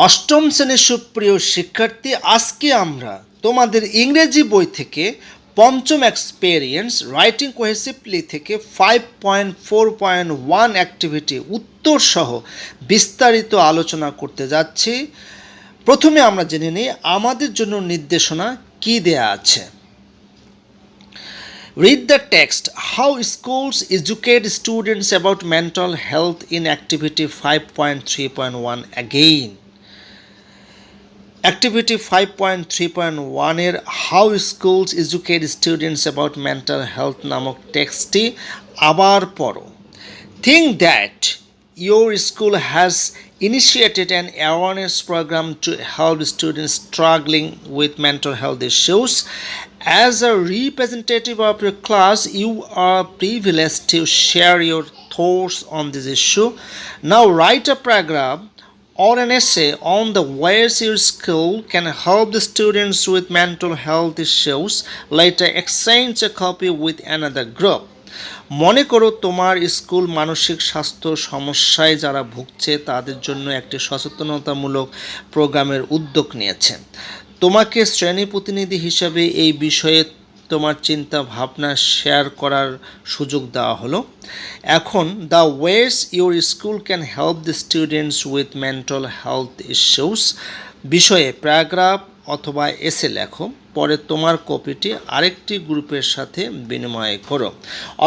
অষ্টম শ্রেণীর সুপ্রিয় শিক্ষার্থী, আজকে আমরা তোমাদের ইংরেজি বই থেকে পঞ্চম এক্সপেরিয়েন্স রাইটিং কোহেসিভলি থেকে 5.4.1 অ্যাক্টিভিটি উত্তর সহ বিস্তারিত আলোচনা করতে যাচ্ছি। প্রথমে আমরা জেনে নিই আমাদের জন্য নির্দেশনা কি দেয়া আছে। Read the text. How schools educate students about mental health in activity 5.3.1 again. Activity 5.3.1 এর how schools educate students about mental health নামক টেক্সটটি আবার পড়ো। Think that your school has initiated an awareness program to help students struggling with mental health issues. As a representative of your class, you are privileged to share your thoughts on this issue. Now write a paragraph or an essay on the ways your school can help the students with mental health issues. Later exchange a copy with another group. মনে করো তোমার school মানসিক স্বাস্থ্য সমস্যায় যারা ভুগছে তাদের জন্য একটি সচেতনতামূলক প্রোগ্রামের উদ্যোগ নিয়েছে। তোমাকে শ্রেণী প্রতিনিধি হিসাবে এই বিষয়ে তোমার চিন্তা ভাবনা শেয়ার করার সুযোগ দেওয়া হলো। এখন the OS your school can help the students with mental health issues বিষয়ে প্যারাগ্রাফ অথবা এসে লেখো। পরে তোমার কপিটি আরেকটি গ্রুপের সাথে বিনিময় করো।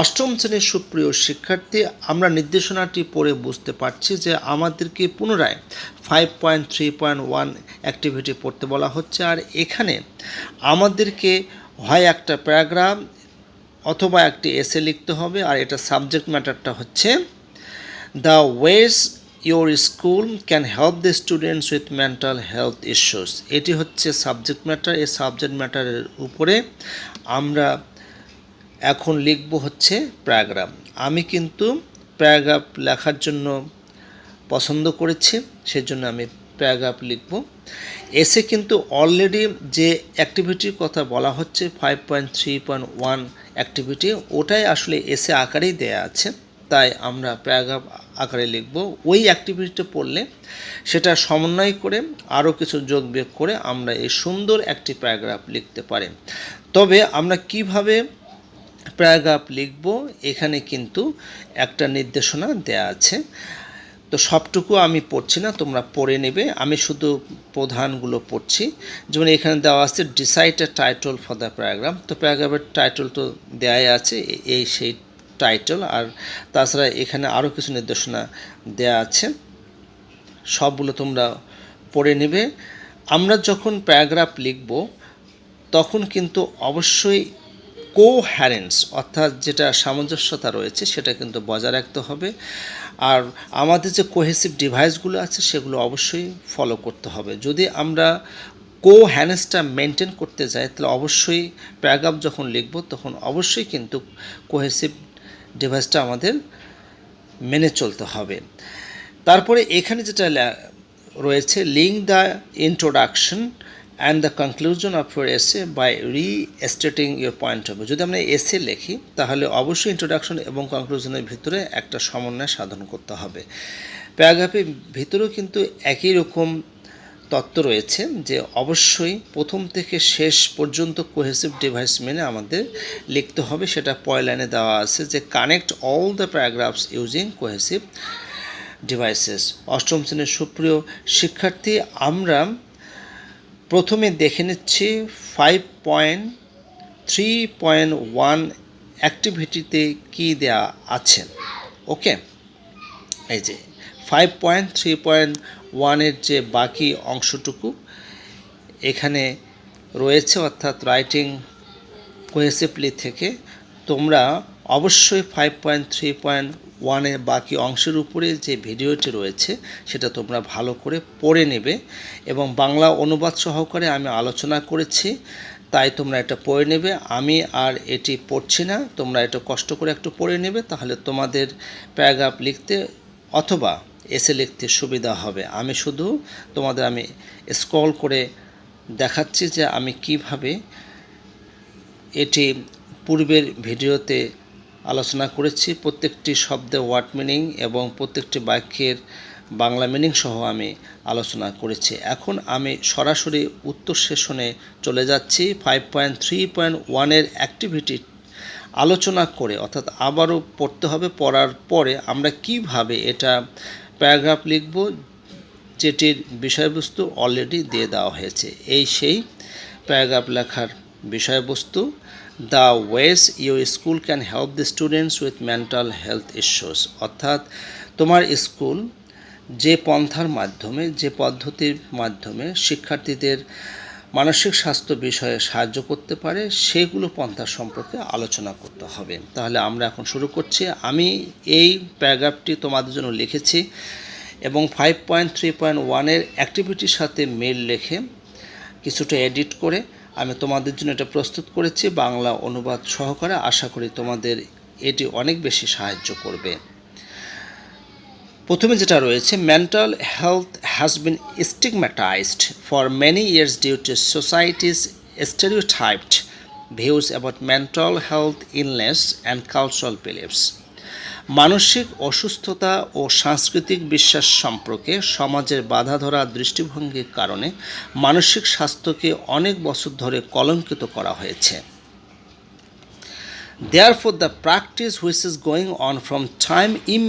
অষ্টম শ্রেণীর সুপ্রিয় শিক্ষার্থী, আমরা নির্দেশনাটি পড়ে বুঝতে পারছি যে আমাদেরকে পুনরায় 5.3.1 অ্যাক্টিভিটি পড়তে বলা হচ্ছে। আর এখানে আমাদেরকে হয় একটা প্যারাগ্রাফ অথবা একটি এসে লিখতে হবে। আর এটা সাবজেক্ট ম্যাটারটা হচ্ছে the OS your school can help the students with mental health issues. এটি হচ্ছে সাবজেক্ট ম্যাটার। এই সাবজেক্ট ম্যাটারের উপরে আমরা এখন লিখব হচ্ছে প্যারাগ্রাফ। আমি কিন্তু প্যারাগ্রাফ লেখার জন্য পছন্দ করেছি, সেজন্য আমি প্যারাগ্রাফ লিখব। এসে কিন্তু অলরেডি যে অ্যাক্টিভিটির কথা বলা হচ্ছে 5.3.1 অ্যাক্টিভিটি, ওটাই আসলে এসে আকারেই দেয়া আছে, তাই আমরা প্যারাগ্রাফ আকারে লিখব। ওই অ্যাক্টিভিটিটা পড়লে সেটা সমন্বয় করে আরও কিছু যোগ বিয়োগ করে আমরা এই সুন্দর একটি প্যারাগ্রাফ লিখতে পারি। তবে আমরা কিভাবে প্যারাগ্রাফ লিখব এখানে কিন্তু একটা নির্দেশনা দেয়া আছে। তো সবটুকু আমি পড়ছি না, তোমরা পড়ে নেবে। আমি শুধু প্রধানগুলো পড়ছি। যেমন এখানে দেওয়া আছে decide A title for the paragraph. তো প্যারাগ্রাফের টাইটল তো দেয়াই আছে, এই সেই টাইটল। আর তাছাড়া এখানে আরও কিছু নির্দেশনা দেয়া আছে, সবগুলো তোমরা পড়ে নেবে। আমরা যখন প্যারাগ্রাফ লিখব তখন কিন্তু অবশ্যই কোহ্যারেন্স অর্থাৎ যেটা সামঞ্জস্যতা রয়েছে সেটা কিন্তু বজায় রাখতে হবে। আর আমাদের যে কোহেসিভ ডিভাইসগুলো আছে সেগুলো অবশ্যই ফলো করতে হবে। যদি আমরা কোহ্যারেন্সটা মেনটেন করতে যাই তাহলে অবশ্যই প্যারাগ্রাফ যখন লিখব তখন অবশ্যই কিন্তু কোহেসিভ ডিভাইসটা আমাদের মেনে চলতে হবে। তারপরে এখানে যেটা রয়েছে link the introduction and the conclusion of your essay by restating your point of view. যদি আমরা এসে লিখি তাহলে অবশ্যই ইন্ট্রোডাকশন এবং কনক্লুশনের ভিতরে একটা সমন্বয় সাধন করতে হবে। প্যারাগ্রাফের ভিতরেও কিন্তু একই রকম তত্ত্ব রয়েছে যে অবশ্যই প্রথম থেকে শেষ পর্যন্ত কোহেসিভ ডিভাইস মেনে আমাদের লিখতে হবে। সেটা পরের লাইনে দেওয়া আছে যে connect all the paragraphs using cohesive devices. অষ্টম শ্রেণীর সুপ্রিয় শিক্ষার্থী, আমরা প্রথমে দেখে নিচ্ছি 5.3.1 অ্যাক্টিভিটিতে কী দেয়া আছে। ওকে, এই যে 5.3.1 যে বাকি অংশটুকু এখানে রয়েছে, অর্থাৎ রাইটিং কোহেসিভলি থেকে তোমরা অবশ্যই 5.3.1 বাকি অংশের উপরে যে ভিডিওটি রয়েছে সেটা তোমরা ভালো করে পড়ে নেবে এবং বাংলা অনুবাদ সহকারে আমি আলোচনা করেছি, তাই তোমরা এটা পড়ে নেবে। আমি আর এটি পড়ছি না, তোমরা এটা কষ্ট করে একটু পড়ে নেবে, তাহলে তোমাদের প্যারাগ্রাফ লিখতে অথবা এসে লিখতে সুবিধা হবে। আমি শুধু তোমাদের আমি স্ক্রল করে দেখাচ্ছি যে আমি কিভাবে এটি পূর্বের ভিডিওতে আলোচনা করেছি। প্রত্যেকটি শব্দে ওয়ার্ড মিনিং এবং প্রত্যেকটি বাক্যের বাংলা মিনিং সহ আমি আলোচনা করেছি। এখন আমি সরাসরি উত্তর সেশনে চলে যাচ্ছি। 5.3.1 অ্যাক্টিভিটি আলোচনা করে, অর্থাৎ আবারও পড়তে হবে। পড়ার পরে আমরা কিভাবে এটা প্যারাগ্রাফ লিখব, যেটির বিষয়বস্তু অলরেডি দিয়ে দেওয়া হয়েছে। এই সেই প্যারাগ্রাফ লেখার বিষয়বস্তু। The OS your school can help the students with mental health issues, অর্থাৎ তোমার স্কুল যে পন্থার মাধ্যমে, যে পদ্ধতির মাধ্যমে শিক্ষার্থীদের মানসিক স্বাস্থ্য বিষয়ে সাহায্য করতে পারে, সেগুলো পন্থা সম্পর্কে আলোচনা করতে হবে। তাহলে আমরা এখন শুরু করছি। আমি এই প্যারাগ্রাফটি তোমাদের জন্য লিখেছি এবং 5.3.1 অ্যাক্টিভিটির সাথে মিল রেখে কিছুটা এডিট করে আমি তোমাদের জন্য এটা প্রস্তুত করেছি বাংলা অনুবাদ সহকারে। আশা করি তোমাদের এটি অনেক বেশি সাহায্য করবে। প্রথমে যেটা রয়েছে, mental health has been stigmatised for many years due to society's stereotyped views about mental health, illness and cultural beliefs. মানসিক অসুস্থতা ও সাংস্কৃতিক বিশ্বাস সম্পর্কে সমাজের বাঁধাধরা দৃষ্টিভঙ্গির কারণে মানসিক স্বাস্থ্যকে অনেক বছর ধরে কলঙ্কিত করা হয়েছে। Therefore, the practice which is going on from time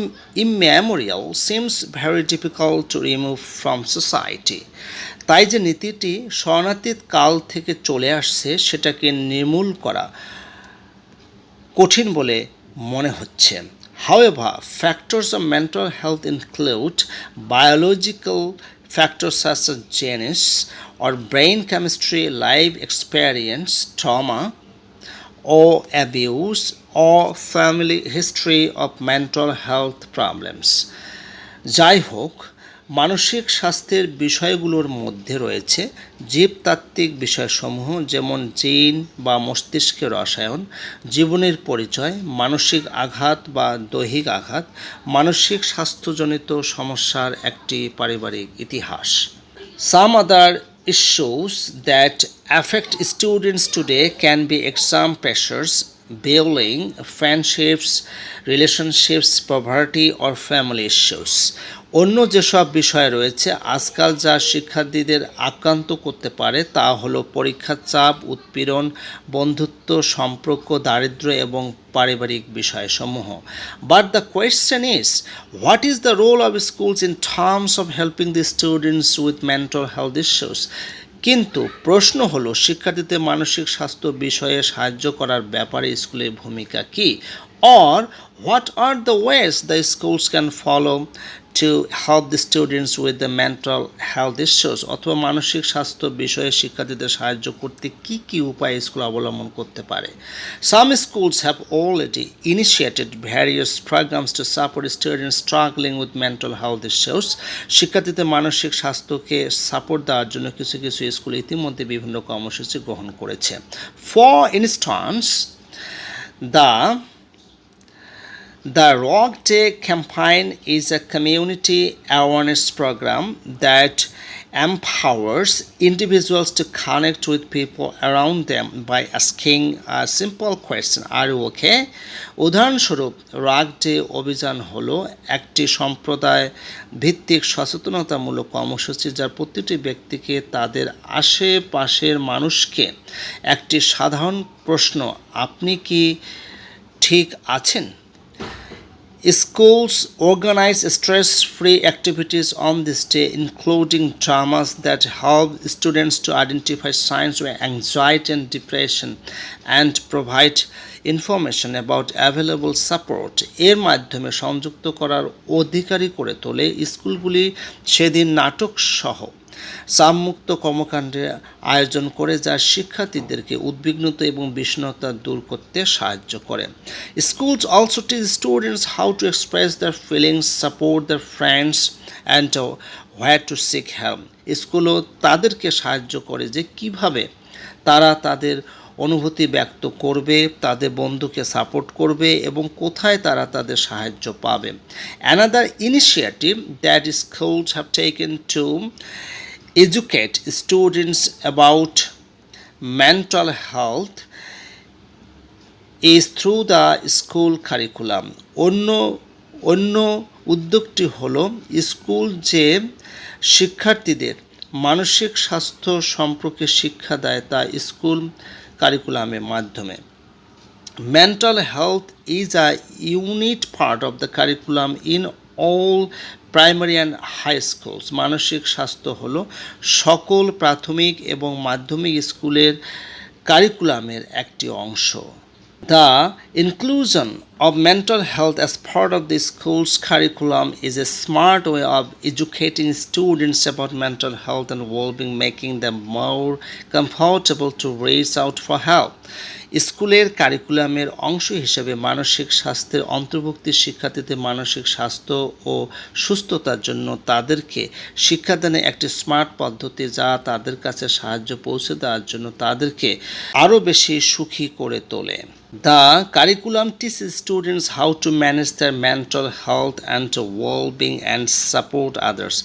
immemorial seems very difficult to remove from society. তাই যে নীতিটি স্মরণাতীত কাল থেকে চলে আসছে, সেটাকে নির্মূল করা কঠিন বলে মনে হচ্ছে। However, factors of mental health include biological factors such as genes or brain chemistry, life experience, trauma, or abuse, or family history of mental health problems. যাই হোক, মানসিক স্বাস্থ্যের বিষয়গুলোর মধ্যে রয়েছে জীবতাত্ত্বিক বিষয়সমূহ, যেমন জিন বা মস্তিষ্কের রসায়ন, জীবনের পরিচয়, মানসিক আঘাত বা দৈহিক আঘাত, মানসিক স্বাস্থ্যজনিত সমস্যার একটি পারিবারিক ইতিহাস। Some other issues that affect students today can be exam pressures, bullying, friendships, relationships, poverty, or family issues. অন্য যেসব বিষয় রয়েছে আজকাল যা শিক্ষার্থীদের আক্রান্ত করতে পারে তা হলো পরীক্ষার চাপ, উৎপীড়ন, বন্ধুত্ব, সম্পর্ক, দারিদ্র্য এবং পারিবারিক বিষয়সমূহ। But the question is, what is the role of schools in terms of helping the students with mental health issues? কিন্তু প্রশ্ন হলো, শিক্ষার্থীদের মানসিক স্বাস্থ্য বিষয়ে সাহায্য করার ব্যাপারে স্কুলের ভূমিকা কী? Or what are the ways the schools can follow to help the students with the mental health issues? অথবা মানসিক স্বাস্থ্য বিষয়ে শিক্ষার্থীদের সাহায্য করতে কী কী উপায় স্কুল অবলম্বন করতে পারে? Some schools have already initiated various programs to support students struggling with mental health issues. শিক্ষার্থীদের মানসিক স্বাস্থ্যকে সাপোর্ট দেওয়ার জন্য কিছু কিছু স্কুল ইতিমধ্যে বিভিন্ন কর্মসূচি গ্রহণ করেছে। For instance, The Rock Day campaign is a community awareness program that empowers individuals to connect with people around them by asking a simple question, "Are you okay?" উদাহরণস্বরূপ, রক ডে অভিযান হলো একটি সম্প্রদায় ভিত্তিক সচেতনতামূলক কর্মসূচি যা প্রতিটি ব্যক্তিকে তাদের আশেপাশের মানুষকে একটি সাধারণ প্রশ্ন, "আপনি কি ঠিক আছেন?" Schools organize stress-free activities on this day, including dramas that help students to identify signs of anxiety and depression and provide information about available support. এর মাধ্যমে সংযুক্ত করার অধিকারী করে তোলে। স্কুলগুলি সেদিন নাটক সহ চাপমুক্ত কর্মকাণ্ডের আয়োজন করে যা শিক্ষার্থীদেরকে উদ্বিগ্নতা এবং বিষণ্ণতা দূর করতে সাহায্য করে। Schools also teach students how to express their feelings, support their friends, and where to seek help. স্কুলও তাদেরকে সাহায্য করে যে কিভাবে তারা তাদের অনুভূতি ব্যক্ত করবে, তাদের বন্ধুকে সাপোর্ট করবে এবং কোথায় তারা তাদের সাহায্য পাবে। Another initiative that schools have taken to educate students about mental health is through the school curriculum. অন্য উদ্যোগটি হলো স্কুল যে শিক্ষার্থীদের মানসিক স্বাস্থ্য সম্পর্কে শিক্ষা দেয় তা স্কুল কারিকুলামের মাধ্যমে। Mental health is a unit part of the curriculum in all primary and high schools. মানসিক স্বাস্থ্য হলো সকল প্রাথমিক এবং মাধ্যমিক স্কুলের কারিকুলামের একটি অংশ। The inclusion of mental health as part of the school's curriculum is a smart way of educating students about mental health and well-being, making them more comfortable to reach out for help. স্কুলের কারিকুলামের অংশ হিসেবে মানসিক স্বাস্থ্যের অন্তর্ভুক্তি শিক্ষার্থীদের মানসিক স্বাস্থ্য ও সুস্থতার জন্য তাদেরকে শিক্ষাদানে একটি স্মার্ট পদ্ধতি, যা তাদের কাছে সাহায্য পৌঁছে দেওয়ার জন্য তাদেরকে আরও বেশি সুখী করে তোলে। The curriculum teaches students how to manage their mental health and well-being and support others.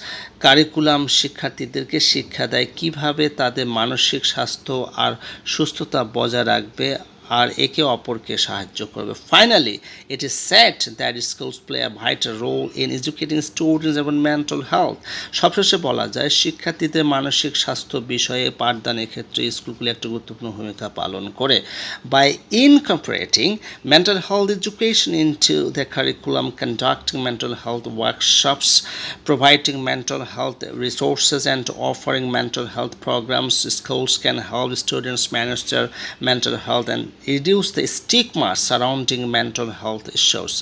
Curriculum শিক্ষার্থীদেরকে শিক্ষা দেয় কিভাবে তাদের মানসিক স্বাস্থ্য আর সুস্থতা বজায় রাখবে আর একে অপরকে সাহায্য করবে। Finally, it is said that schools play a vital role in educating students about mental health. সবশেষে বলা যায় শিক্ষার্থীদের মানসিক স্বাস্থ্য বিষয়ে পাঠদানের ক্ষেত্রে স্কুলগুলি একটি গুরুত্বপূর্ণ ভূমিকা পালন করে। By incorporating mental health education into the curriculum, conducting mental health workshops, providing mental health resources, and offering mental health programs, schools can help students manage their mental health and reduce the stigma surrounding mental health issues.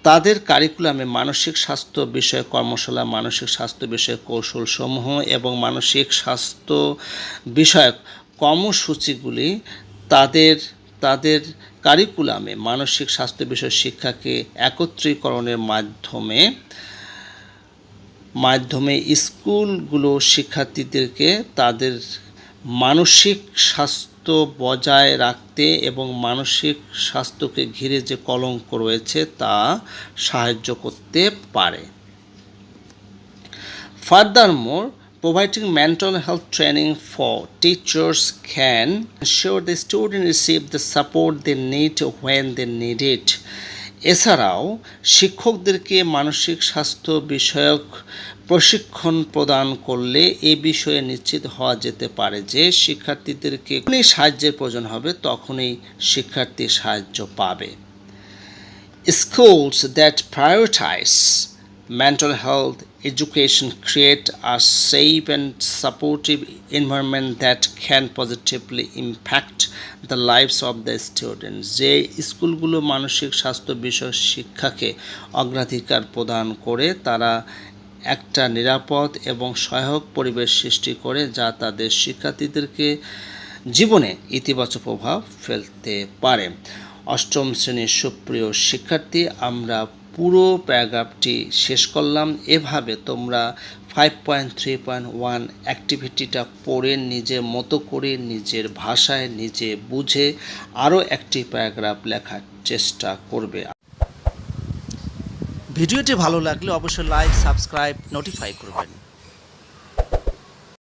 তাদের কারিকুলামে মানসিক স্বাস্থ্য বিষয়ক কর্মশালা, মানসিক স্বাস্থ্য বিষয়ক কৌশলসমূহ এবং মানসিক স্বাস্থ্য বিষয়ক কর্মসূচিগুলি তাদের কারিকুলামে মানসিক স্বাস্থ্য বিষয়ক শিক্ষাকে একত্রীকরণের মাধ্যমে স্কুলগুলো শিক্ষার্থীদেরকে তাদের মানসিক স্বাস্থ্য বজায় রাখতে এবং মানসিক স্বাস্থ্যকে ঘিরে যে কলঙ্ক রয়েছে তা সাহায্য করতে পারে। Furthermore, providing mental health training for teachers can ensure the students receive the support they need when they need it. এছাড়াও শিক্ষকদেরকে মানসিক স্বাস্থ্য বিষয়ক প্রশিক্ষণ প্রদান করলে এ বিষয়ে নিশ্চিত হওয়া যেতে পারে যে শিক্ষার্থীদেরকে যখনই সাহায্যের প্রয়োজন হবে তখনই শিক্ষার্থী সাহায্য পাবে। Schools that prioritize mental health education create a safe and supportive environment that can positively impact the lives of the students. যে স্কুলগুলো মানসিক স্বাস্থ্য বিষয়ক শিক্ষাকে অগ্রাধিকার প্রদান করে তারা একটা নিরাপদ এবং সহায়ক পরিবেশ সৃষ্টি করে যা তাদের শিক্ষার্থীদেরকে জীবনে ইতিবাচক প্রভাব ফেলতে পারে। অষ্টম শ্রেণীর সুপ্রিয় শিক্ষার্থী, আমরা পুরো প্যারাগ্রাফটি শেষ করলাম। এভাবে তোমরা 5.3.1 অ্যাক্টিভিটিটা পড়ে নিজের মতো করে নিজের ভাষায় নিজে বুঝে আরও একটি প্যারাগ্রাফ লেখার চেষ্টা করবে। ভিডিওটি ভালো লাগলে অবশ্যই লাইক, সাবস্ক্রাইব, নোটিফাই করবেন।